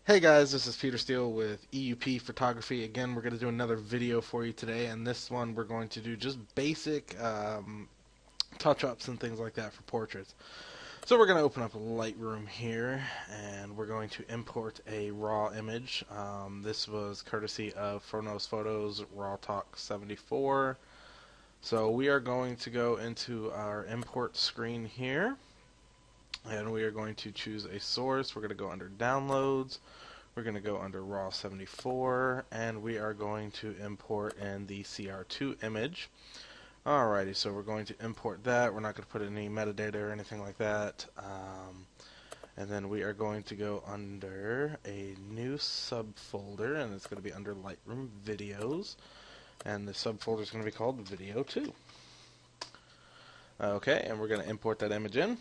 Hey guys, this is Peter Steele with EUP Photography. Again, we're going to do another video for you today, and this one we're going to do just basic touch-ups and things like that for portraits. So we're going to open up Lightroom here, and we're going to import a raw image. This was courtesy of Phonos Photos Raw Talk 74. So we are going to go into our import screen here, and we are going to choose a source. We're going to go under Downloads. We're going to go under RAW 74, and we are going to import in the CR2 image. Alrighty, so we're going to import that. We're not going to put any metadata or anything like that. And then we are going to go under a new subfolder, and it's going to be under Lightroom Videos. And the subfolder is going to be called Video 2. Okay, and we're going to import that image in.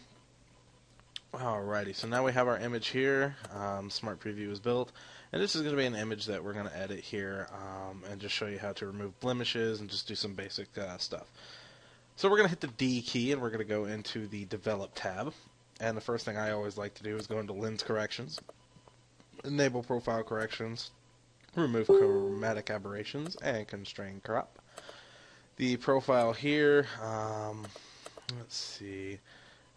Alrighty, so now we have our image here. Smart Preview is built, and this is going to be an image that we're going to edit here and just show you how to remove blemishes and just do some basic stuff. So we're going to hit the D key, and we're going to go into the Develop tab. And the first thing I always like to do is go into Lens Corrections, Enable Profile Corrections, Remove Chromatic Aberrations, and Constrain Crop. The profile here, let's see.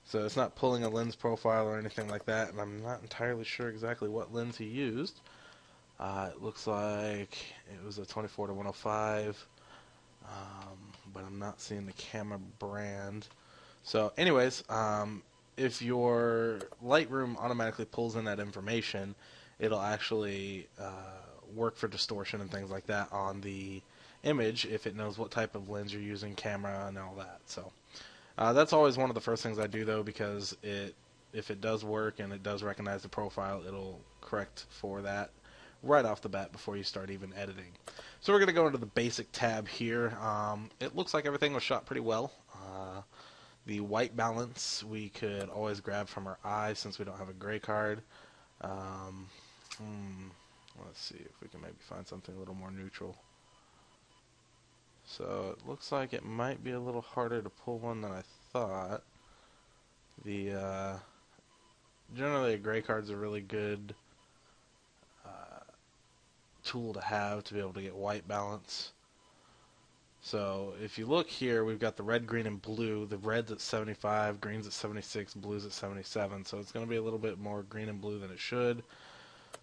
So it's not pulling a lens profile or anything like that, and I'm not entirely sure exactly what lens he used. It looks like it was a 24 to 105, but I'm not seeing the camera brand. So anyways, if your Lightroom automatically pulls in that information, it'll actually work for distortion and things like that on the image if it knows what type of lens you're using, camera, and all that. So that's always one of the first things I do, though, because if it does work and it does recognize the profile, it'll correct for that right off the bat before you start even editing. So we're going to go into the Basic tab here. It looks like everything was shot pretty well. The white balance we could always grab from our eye since we don't have a gray card. Let's see if we can maybe find something a little more neutral. So it looks like it might be a little harder to pull one than I thought. Generally a gray card's a really good tool to have to be able to get white balance. So if you look here, we've got the red, green, and blue. The red's at 75, green's at 76, blue's at 77. So it's going to be a little bit more green and blue than it should.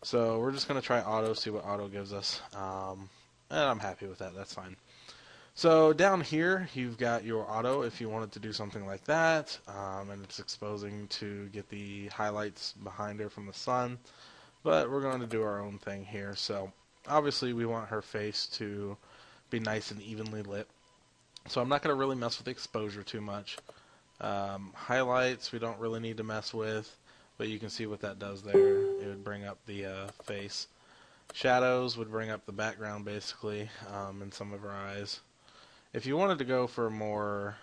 So we're just going to try auto, see what auto gives us. And I'm happy with that. That's fine. So down here, you've got your auto if you wanted to do something like that, and it's exposing to get the highlights behind her from the sun, but we're going to do our own thing here. So obviously we want her face to be nice and evenly lit, so I'm not going to really mess with the exposure too much. Highlights we don't really need to mess with, but you can see what that does there. It would bring up the face. Shadows would bring up the background basically in some of her eyes. If you wanted to go for a more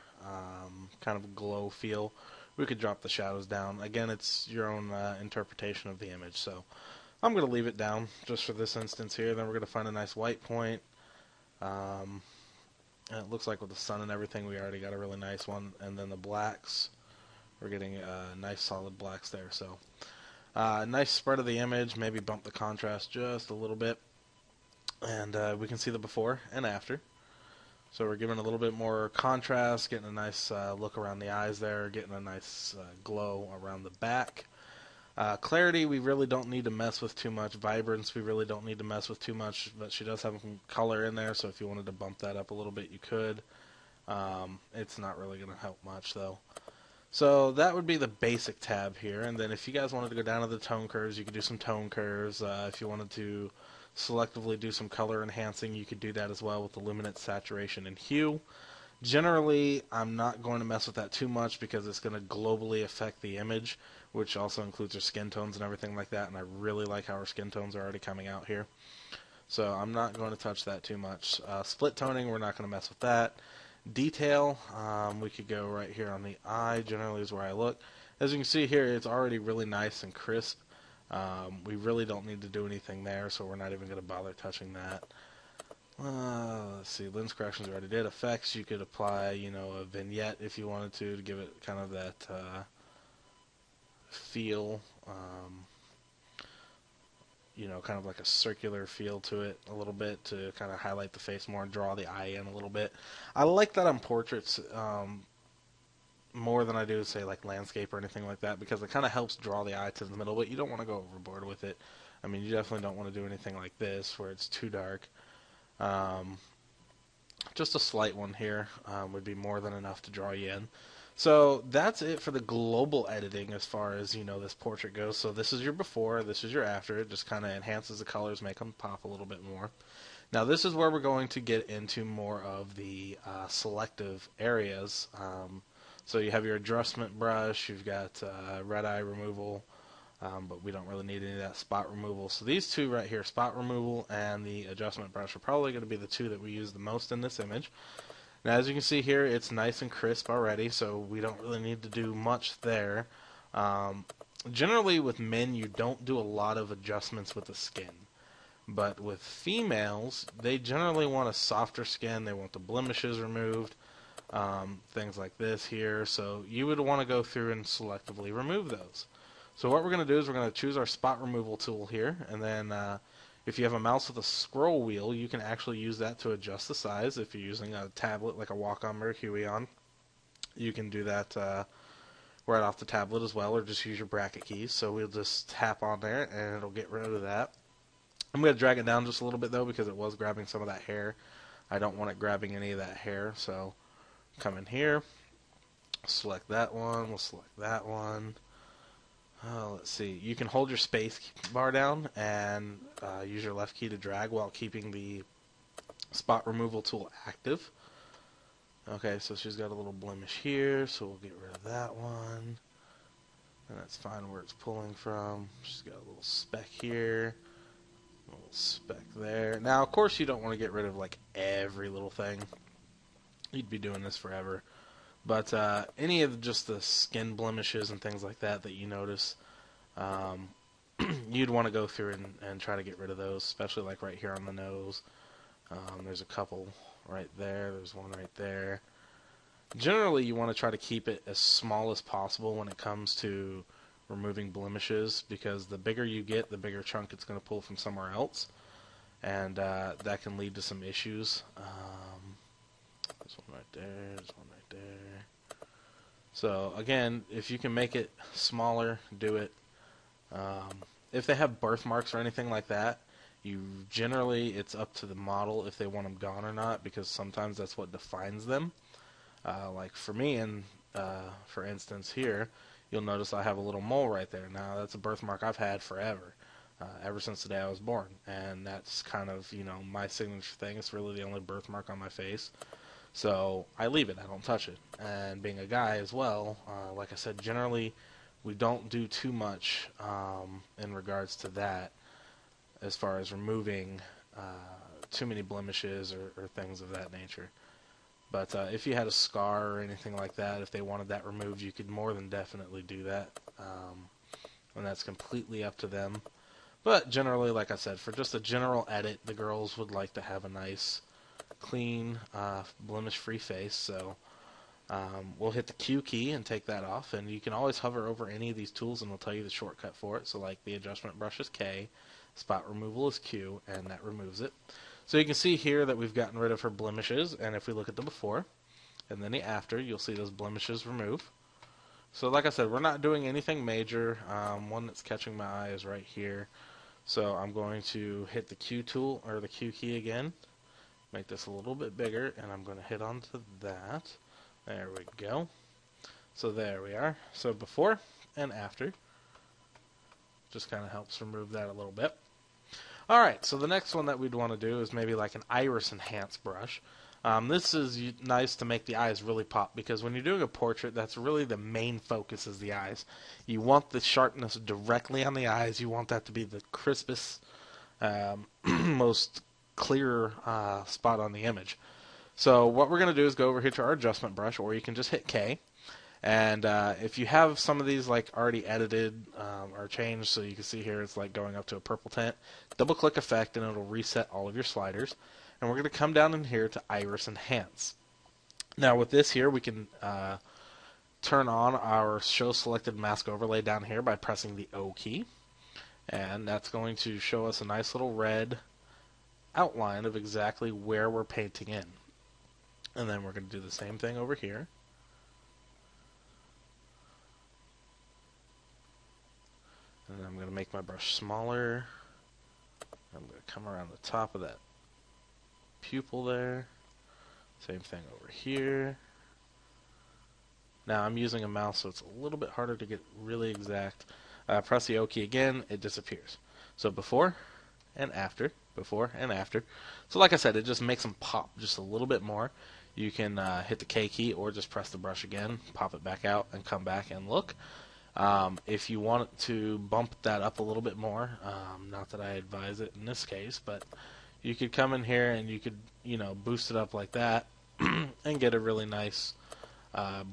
kind of glow feel, we could drop the shadows down. Again, it's your own interpretation of the image, so I'm going to leave it down just for this instance here. Then we're going to find a nice white point. And it looks like with the sun and everything, we already got a really nice one. And then the blacks, we're getting nice solid blacks there. So nice spread of the image, maybe bump the contrast just a little bit. And we can see the before and after. So we're giving a little bit more contrast, getting a nice look around the eyes there, getting a nice glow around the back. Clarity, we really don't need to mess with too much. Vibrance, we really don't need to mess with too much, but she does have some color in there, so if you wanted to bump that up a little bit, you could. It's not really going to help much, though. So that would be the Basic tab here, and then if you guys wanted to go down to the tone curves, you could do some tone curves. If you wanted to selectively do some color enhancing, you could do that as well with the luminance, saturation, and hue. Generally, I'm not going to mess with that too much because it's going to globally affect the image, which also includes our skin tones and everything like that, and I really like how our skin tones are already coming out here. So I'm not going to touch that too much. Split toning, we're not going to mess with that. Detail, we could go right here on the eye, generally is where I look. As you can see here, it's already really nice and crisp. We really don't need to do anything there, so we're not even going to bother touching that. Let's see, lens corrections we already did. Effects, you could apply, a vignette if you wanted to give it kind of that feel. kind of like a circular feel to it a little bit to kind of highlight the face more and draw the eye in a little bit. I like that on portraits more than I do, say, like landscape or anything like that, because it kind of helps draw the eye to the middle, but you don't want to go overboard with it. I mean, you definitely don't want to do anything like this where it's too dark. Just a slight one here would be more than enough to draw you in. So that's it for the global editing as far as, this portrait goes. So this is your before, this is your after. It just kind of enhances the colors, make them pop a little bit more. Now this is where we're going to get into more of the selective areas. So you have your adjustment brush, you've got red eye removal, but we don't really need any of that spot removal. So these two right here, spot removal and the adjustment brush, are probably going to be the two that we use the most in this image. Now as you can see here, it's nice and crisp already, so we don't really need to do much there. Generally with men, you don't do a lot of adjustments with the skin. But with females, they generally want a softer skin, they want the blemishes removed, things like this here. So you would want to go through and selectively remove those. So what we're going to do is we're going to choose our spot removal tool here, and then if you have a mouse with a scroll wheel, you can actually use that to adjust the size. If you're using a tablet like a Wacom or a Huion, you can do that right off the tablet as well, or just use your bracket keys. So we'll just tap on there and it'll get rid of that. I'm going to drag it down just a little bit though, because it was grabbing some of that hair. I don't want it grabbing any of that hair, so come in here, select that one, we'll select that one. Let's see, you can hold your space bar down and use your left key to drag while keeping the spot removal tool active. Okay, so she's got a little blemish here, so we'll get rid of that one. And that's fine where it's pulling from. She's got a little speck here, a little speck there. Now, of course, you don't want to get rid of like every little thing. You'd be doing this forever. But any of just the skin blemishes and things like that that you notice, you'd want to go through and try to get rid of those, especially like right here on the nose. There's a couple right there. There's one right there. Generally, you want to try to keep it as small as possible when it comes to removing blemishes, because the bigger you get, the bigger chunk it's going to pull from somewhere else, and that can lead to some issues. There's one right there. There's one right there. So again, if you can make it smaller, do it. If they have birthmarks or anything like that, it's up to the model if they want them gone or not, because sometimes that's what defines them. Like for me, and for instance here, you'll notice I have a little mole right there. Now that's a birthmark I've had forever, ever since the day I was born, and that's kind of my signature thing. It's really the only birthmark on my face. So I leave it, I don't touch it. And being a guy as well, like I said, generally we don't do too much in regards to that, as far as removing too many blemishes or things of that nature. But if you had a scar or anything like that, if they wanted that removed, you could more than definitely do that. And that's completely up to them. But generally, like I said, for just a general edit, the girls would like to have a nice, clean, blemish-free face. So we'll hit the Q key and take that off, and you can always hover over any of these tools and it'll tell you the shortcut for it. So like the adjustment brush is K, spot removal is Q, and that removes it. So you can see here that we've gotten rid of her blemishes, and if we look at the before and then the after, you'll see those blemishes remove. So like I said, we're not doing anything major. One that's catching my eye is right here. So I'm going to hit the Q tool, or the Q key again, make this a little bit bigger, and I'm going to hit onto that. There we go. So there we are. So before and after. Just kind of helps remove that a little bit. Alright, so the next one that we'd want to do is maybe like an iris enhance brush. This is nice to make the eyes really pop, because when you're doing a portrait, that's really the main focus, is the eyes. You want the sharpness directly on the eyes. You want that to be the crispest, most clear spot on the image. So what we're going to do is go over here to our adjustment brush, or you can just hit K. And if you have some of these like already edited or changed, so you can see here it's like going up to a purple tint, double click effect and it'll reset all of your sliders. And we're going to come down in here to iris enhance. Now with this here, we can turn on our show selected mask overlay down here by pressing the O key. And that's going to show us a nice little red outline of exactly where we're painting in. And then we're going to do the same thing over here. And I'm going to make my brush smaller. I'm going to come around the top of that pupil there. Same thing over here. Now I'm using a mouse, so it's a little bit harder to get really exact. Press the O key again, it disappears. So before and after, before and after. So like I said, it just makes them pop just a little bit more. You can hit the K key or just press the brush again, pop it back out, and come back and look. If you want to bump that up a little bit more, not that I advise it in this case, but you could come in here and you could, boost it up like that and get a really nice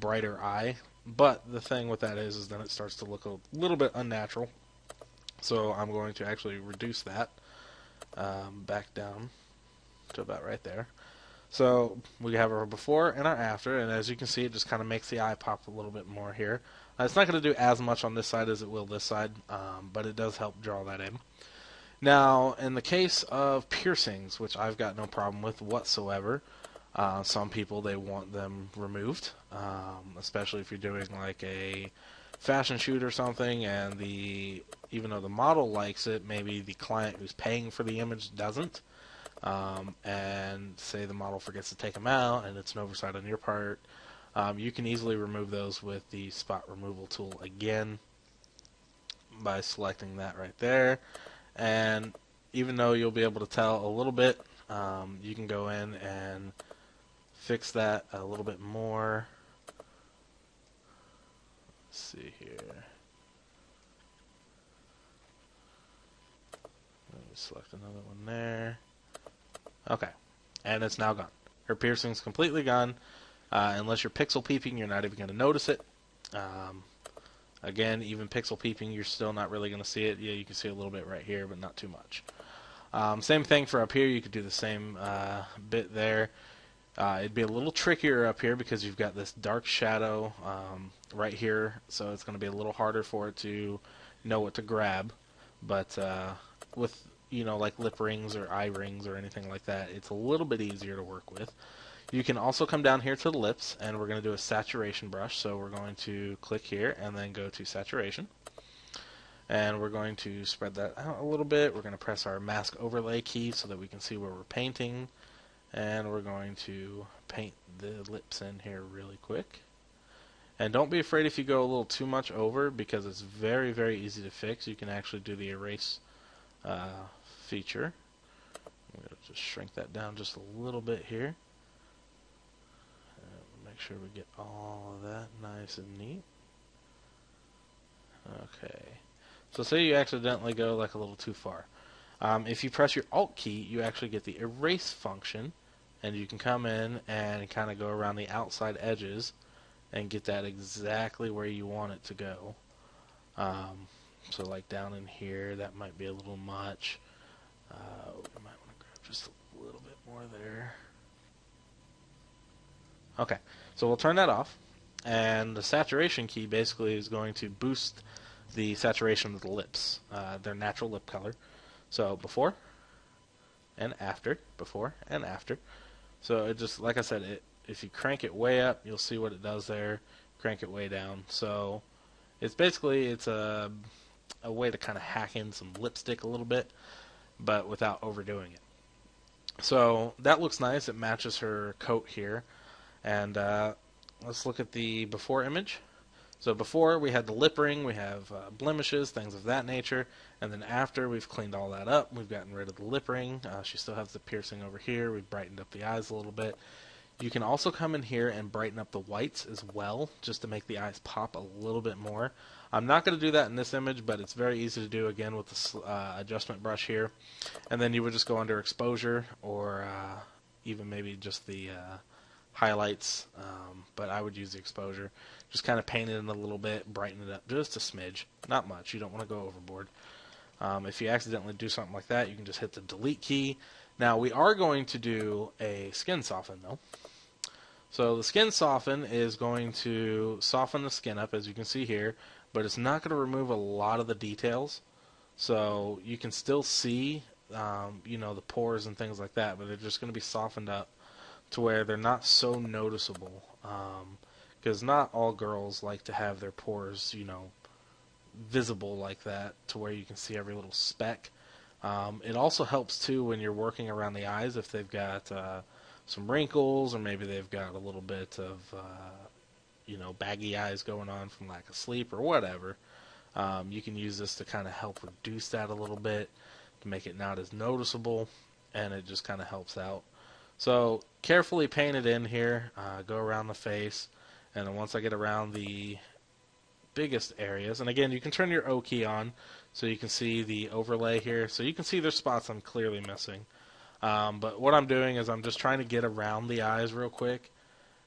brighter eye. But the thing with that is then it starts to look a little bit unnatural. So I'm going to actually reduce that back down to about right there. So we have our before and our after, and as you can see, it just kind of makes the eye pop a little bit more here. It's not going to do as much on this side as it will this side, but it does help draw that in. Now, in the case of piercings, which I've got no problem with whatsoever, some people, they want them removed, especially if you're doing like a fashion shoot or something, and even though the model likes it, maybe the client who's paying for the image doesn't. And say the model forgets to take them out and it's an oversight on your part, you can easily remove those with the spot removal tool again by selecting that right there. And even though you'll be able to tell a little bit, you can go in and fix that a little bit more. Let's see here. Let me select another one there. Okay, and it's now gone. Her piercing's completely gone. Unless you're pixel peeping, you're not even going to notice it. Again, even pixel peeping, you're still not really going to see it. Yeah, you can see a little bit right here, but not too much. Same thing for up here. You could do the same bit there. It'd be a little trickier up here because you've got this dark shadow right here, so it's going to be a little harder for it to know what to grab. But with like lip rings or eye rings or anything like that, it's a little bit easier to work with. You can also come down here to the lips, and we're going to do a saturation brush. So we're going to click here and then go to saturation. And we're going to spread that out a little bit. We're going to press our mask overlay key so that we can see where we're painting. And we're going to paint the lips in here really quick. And don't be afraid if you go a little too much over, because it's very, very easy to fix. You can actually do the erase feature. I'm going to just shrink that down just a little bit here. Make sure we get all of that nice and neat. Okay. So say you accidentally go like a little too far. If you press your Alt key, you actually get the erase function, and you can come in and kind of go around the outside edges and get that exactly where you want it to go. So like down in here, that might be a little much. We might want to grab just a little bit more there. Okay, so we'll turn that off, and the saturation key basically is going to boost the saturation of the lips, their natural lip color. So before and after, before and after. So it just, like I said, if you crank it way up, you'll see what it does there. Crank it way down. So it's basically, it's a way to kind of hack in some lipstick a little bit, but without overdoing it. So that looks nice. It matches her coat here. And let's look at the before image. So before, we had the lip ring, we have blemishes, things of that nature. And then after, we've cleaned all that up. We've gotten rid of the lip ring. She still has the piercing over here. We've brightened up the eyes a little bit. You can also come in here and brighten up the whites as well, just to make the eyes pop a little bit more. I'm not going to do that in this image, but it's very easy to do, again, with the adjustment brush here. And then you would just go under exposure, or even maybe just the highlights, but I would use the exposure. Just kind of paint it in a little bit, brighten it up just a smidge. Not much. You don't want to go overboard. If you accidentally do something like that, you can just hit the delete key. Now, we are going to do a skin soften, though. So the skin soften is going to soften the skin up, as you can see here, but it's not going to remove a lot of the details. So you can still see, the pores and things like that, but they're just going to be softened up to where they're not so noticeable. Because not all girls like to have their pores, visible like that to where you can see every little speck. It also helps too when you're working around the eyes if they've got some wrinkles or maybe they've got a little bit of baggy eyes going on from lack of sleep or whatever. You can use this to kind of help reduce that a little bit to make it not as noticeable, and it just kind of helps out. So carefully paint it in here, go around the face, and then once I get around the biggest areas, and again you can turn your O key on so you can see the overlay here, so you can see there's spots I'm clearly missing. But what I'm doing is I'm just trying to get around the eyes real quick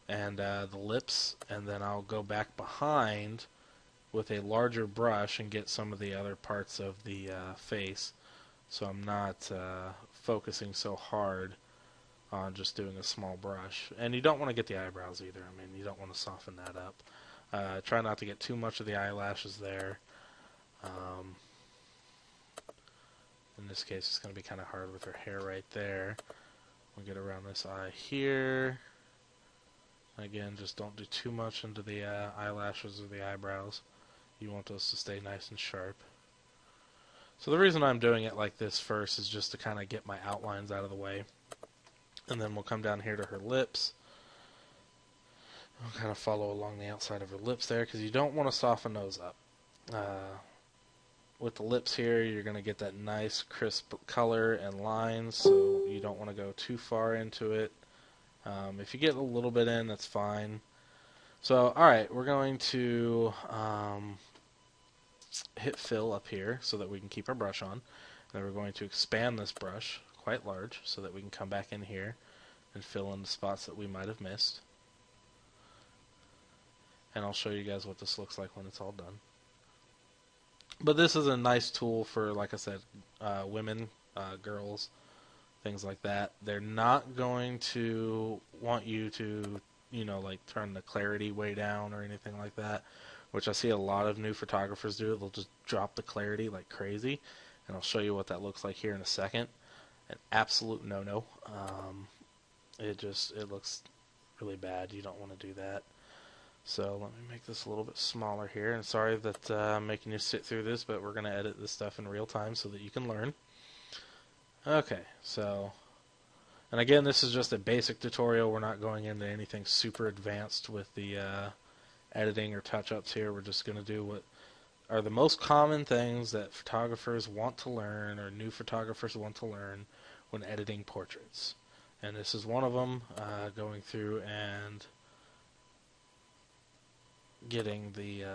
and the lips, and then I'll go back behind with a larger brush and get some of the other parts of the face, so I'm not focusing so hard on just doing a small brush. And you don't want to get the eyebrows either. I mean, you don't want to soften that up. Try not to get too much of the eyelashes there. In this case, it's going to be kind of hard with her hair right there. We'll get around this eye here. Again, just don't do too much into the eyelashes or the eyebrows. You want those to stay nice and sharp. So the reason I'm doing it like this first is just to kind of get my outlines out of the way. And then we'll come down here to her lips. We'll kind of follow along the outside of her lips there because you don't want to soften those up. With the lips here, you're going to get that nice crisp color and lines, so you don't want to go too far into it. If you get a little bit in, that's fine. So, alright, we're going to hit fill up here so that we can keep our brush on. Then we're going to expand this brush quite large so that we can come back in here and fill in the spots that we might have missed. And I'll show you guys what this looks like when it's all done. But this is a nice tool for, like I said, women, girls, things like that. They're not going to want you to, turn the clarity way down or anything like that, which I see a lot of new photographers do. They'll just drop the clarity like crazy, and I'll show you what that looks like here in a second. An absolute no-no. It looks really bad. You don't want to do that. So let me make this a little bit smaller here. And sorry that I'm making you sit through this, but we're going to edit this stuff in real time so that you can learn. Okay, so, and again, this is just a basic tutorial. We're not going into anything super advanced with the editing or touch-ups here. We're just going to do what are the most common things that photographers want to learn or new photographers want to learn when editing portraits. And this is one of them, going through and getting the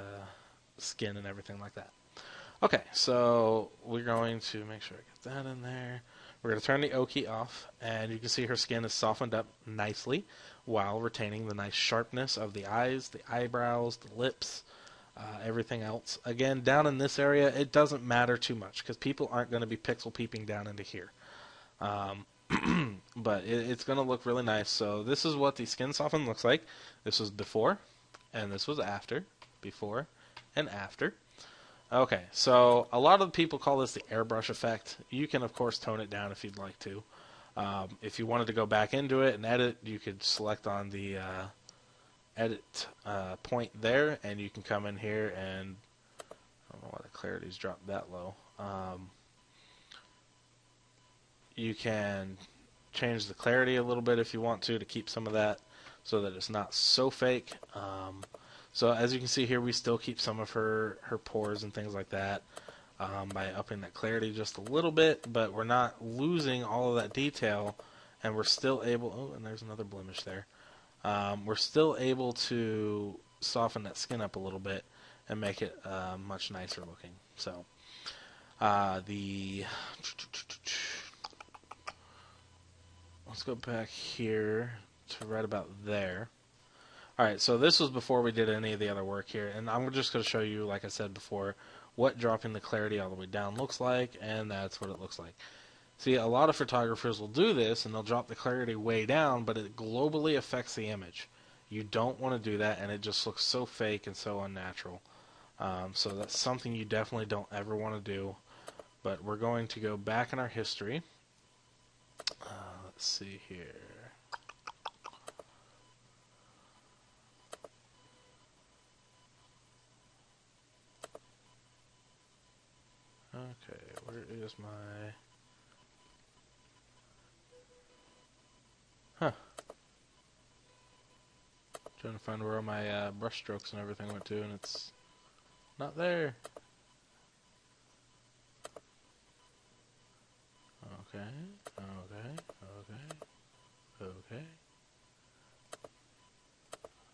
skin and everything like that. Okay, so we're going to make sure I get that in there. We're going to turn the O key off, and you can see her skin is softened up nicely while retaining the nice sharpness of the eyes, the eyebrows, the lips, everything else. Again, down in this area, it doesn't matter too much because people aren't going to be pixel peeping down into here. But it's going to look really nice. So this is what the skin soften looks like. This was before. And this was after, before, and after. Okay, so a lot of people call this the airbrush effect. You can, of course, tone it down if you'd like to. If you wanted to go back into it and edit, you could select on the edit point there, and you can come in here and, I don't know why the clarity's dropped that low. You can change the clarity a little bit if you want to keep some of that, so that it's not so fake. So as you can see here, we still keep some of her pores and things like that by upping that clarity just a little bit, but we're not losing all of that detail, and we're still able, oh, and there's another blemish there. We're still able to soften that skin up a little bit and make it much nicer looking. So let's go back here to right about there. Alright, so this was before we did any of the other work here, and I'm just going to show you, like I said before, what dropping the clarity all the way down looks like, and that's what it looks like. See, a lot of photographers will do this, and they'll drop the clarity way down, but it globally affects the image. You don't want to do that, and it just looks so fake and so unnatural. So that's something you definitely don't ever want to do. But we're going to go back in our history. Let's see here. Okay, where is my... Huh. Trying to find where all my brush strokes and everything went to, and it's not there. Okay, okay.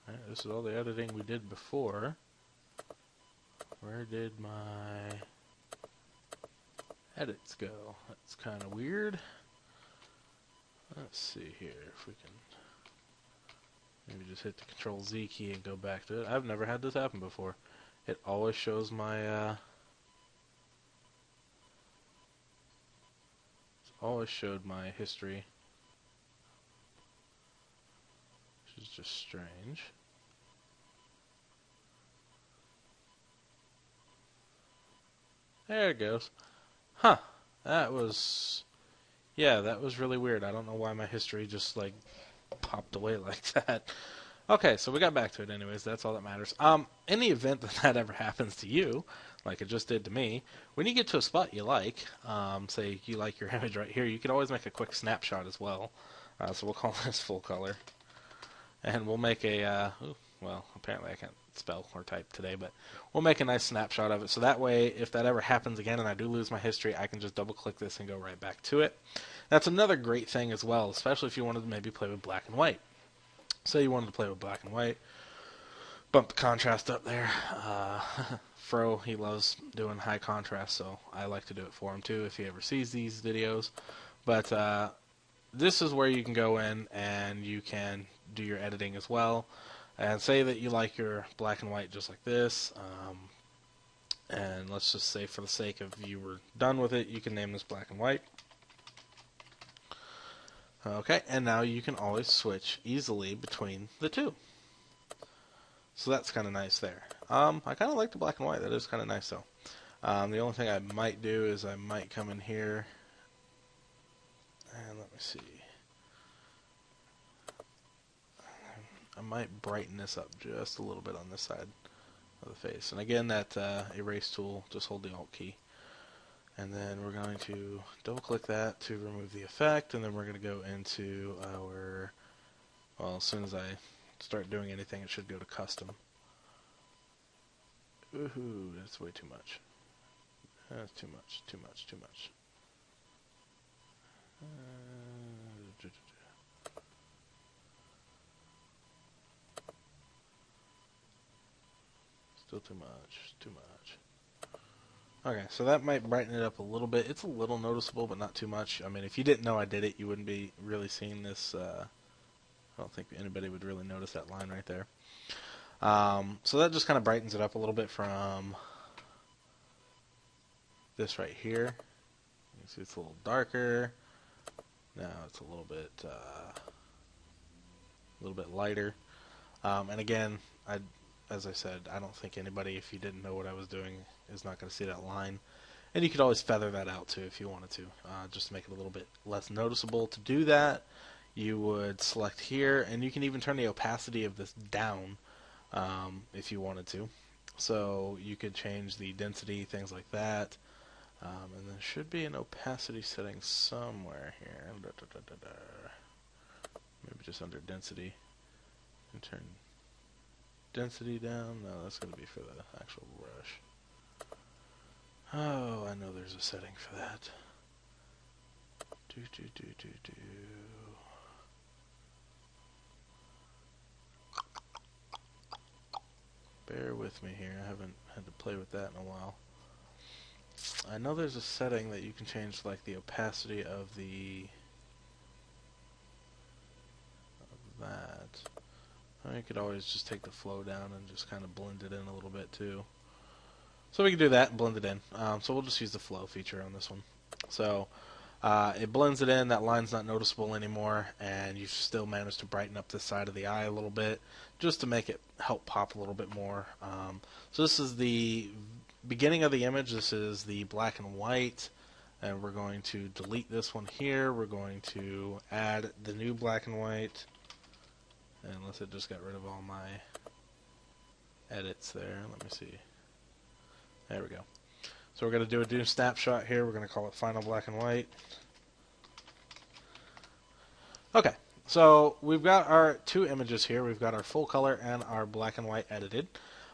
Alright, this is all the editing we did before. Where did my edits go? That's kind of weird. Let's see here if we can maybe just hit the Control Z key and go back to it. I've never had this happen before. It always shows my it's always showed my history, which is just strange. There it goes. Huh. That was... Yeah, that was really weird. I don't know why my history just, like, popped away like that. Okay, so we got back to it anyways. That's all that matters. In the event that that ever happens to you, like it just did to me, when you get to a spot you like, say you like your image right here, you can always make a quick snapshot as well. So we'll call this full color. And we'll make a... well, apparently I can't spell or type today, but we'll make a nice snapshot of it. So that way, if that ever happens again and I do lose my history, I can just double-click this and go right back to it. That's another great thing as well, especially if you wanted to maybe play with black and white. Say you wanted to play with black and white, bump the contrast up there. Fro, he loves doing high contrast, so I like to do it for him too if he ever sees these videos. But this is where you can go in and you can do your editing as well. And say that you like your black and white just like this. And let's just say for the sake of you were done with it, you can name this black and white. Okay, and now you can always switch easily between the two. So that's kind of nice there. I kind of like the black and white. That is kind of nice though. The only thing I might do is I might come in here and let me see. I might brighten this up just a little bit on this side of the face. And again, that erase tool, just hold the Alt key. And then we're going to double click that to remove the effect, and then we're going to go into our, well, as soon as I start doing anything, it should go to custom. Ooh, that's way too much. That's too much. Still too much. Okay, so that might brighten it up a little bit. It's a little noticeable, but not too much. I mean, if you didn't know I did it, you wouldn't be really seeing this. I don't think anybody would really notice that line right there. So that just kind of brightens it up a little bit from this right here. You can see it's a little darker. Now it's a little bit lighter. And again, as I said, I don't think anybody, if you didn't know what I was doing, is not going to see that line. And you could always feather that out too if you wanted to, just to make it a little bit less noticeable. To do that, you would select here, and you can even turn the opacity of this down if you wanted to. So you could change the density, things like that. And there should be an opacity setting somewhere here. Maybe just under density. And turn density down. No, that's going to be for the actual brush. Oh, I know there's a setting for that. Bear with me here. I haven't had to play with that in a while. I know there's a setting that you can change, like the opacity of that. You could always just take the flow down and just kind of blend it in a little bit too. So we can do that and blend it in. So we'll just use the flow feature on this one. So it blends it in. That line's not noticeable anymore, and you still managed to brighten up the side of the eye a little bit, just to make it help pop a little bit more. So this is the beginning of the image. This is the black and white. And we're going to delete this one here. We're going to add the new black and white. And unless it just got rid of all my edits there. Let me see. There we go. So we're going to do a new snapshot here. We're going to call it Final Black and White. Okay, so we've got our two images here. We've got our full color and our black and white edited.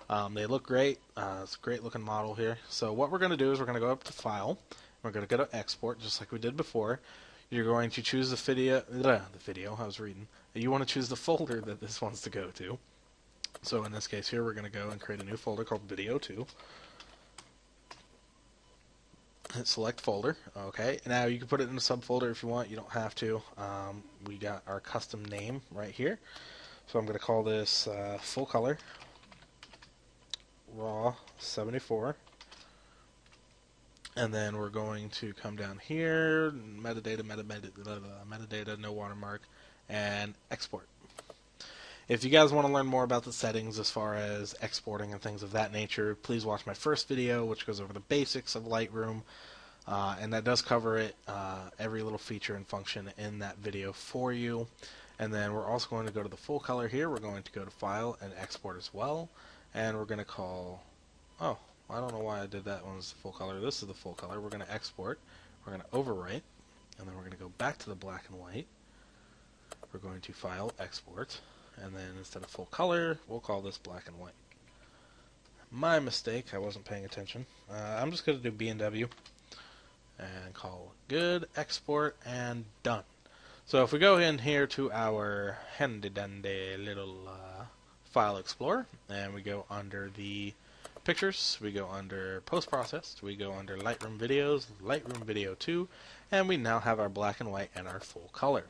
They look great. It's a great looking model here. So what we're going to do is we're going to go up to File. We're going to go to Export, just like we did before. You're going to choose the video. You want to choose the folder that this wants to go to. So in this case here, we're going to go and create a new folder called Video 2. Hit Select Folder. Okay, now you can put it in a subfolder if you want. You don't have to. We got our custom name right here. So I'm going to call this Full Color Raw 74. And then we're going to come down here, metadata, no watermark, and export. If you guys want to learn more about the settings as far as exporting and things of that nature, please watch my first video, which goes over the basics of Lightroom, and that does cover it, every little feature and function in that video for you. And then we're also going to go to the full color here. We're going to go to File and Export as well, and we're going to call, oh, I don't know why I did that one as the full color. This is the full color. We're going to export. We're going to overwrite. And then we're going to go back to the black and white. We're going to File, Export. And then instead of full color, we'll call this black and white. My mistake. I wasn't paying attention. I'm just going to do B&W. And call good, export, and done. So if we go in here to our handy-dandy little File Explorer, and we go under the Pictures, we go under Post-Processed, we go under Lightroom Videos, Lightroom Video 2, and we now have our black and white and our full color.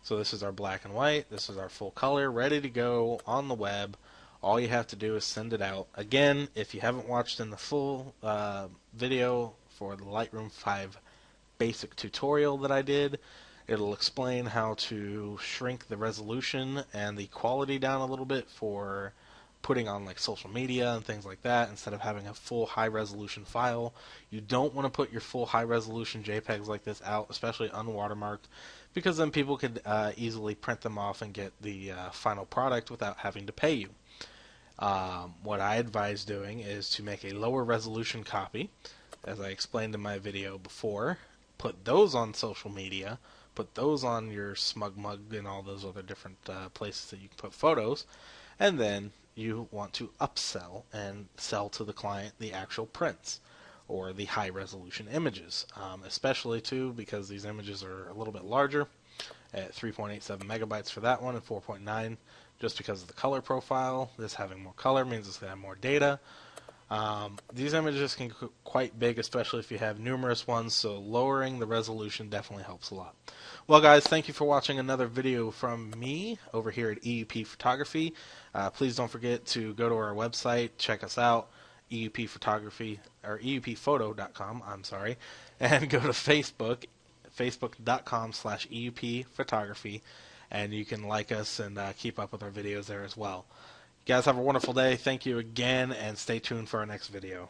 So this is our black and white, this is our full color, ready to go on the web. All you have to do is send it out. Again, if you haven't watched in the full video for the Lightroom 5 basic tutorial that I did, it'll explain how to shrink the resolution and the quality down a little bit for putting on like social media and things like that instead of having a full high resolution file. You don't want to put your full high resolution JPEGs like this out, especially unwatermarked, because then people could easily print them off and get the final product without having to pay you. What I advise doing is to make a lower resolution copy, as I explained in my video before. Put those on social media, put those on your SmugMug and all those other different places that you can put photos, and then you want to upsell and sell to the client the actual prints or the high resolution images, especially too because these images are a little bit larger at 3.87 megabytes for that one and 4.9 just because of the color profile. This having more color means it's going to have more data. These images can get quite big, especially if you have numerous ones, so lowering the resolution definitely helps a lot. Well guys, thank you for watching another video from me over here at EUP Photography. Please don't forget to go to our website, check us out, EUP Photography, or EUPphoto.com, I'm sorry, and go to Facebook, facebook.com/EUP Photography, and you can like us and keep up with our videos there as well. You guys have a wonderful day. Thank you again, and stay tuned for our next video.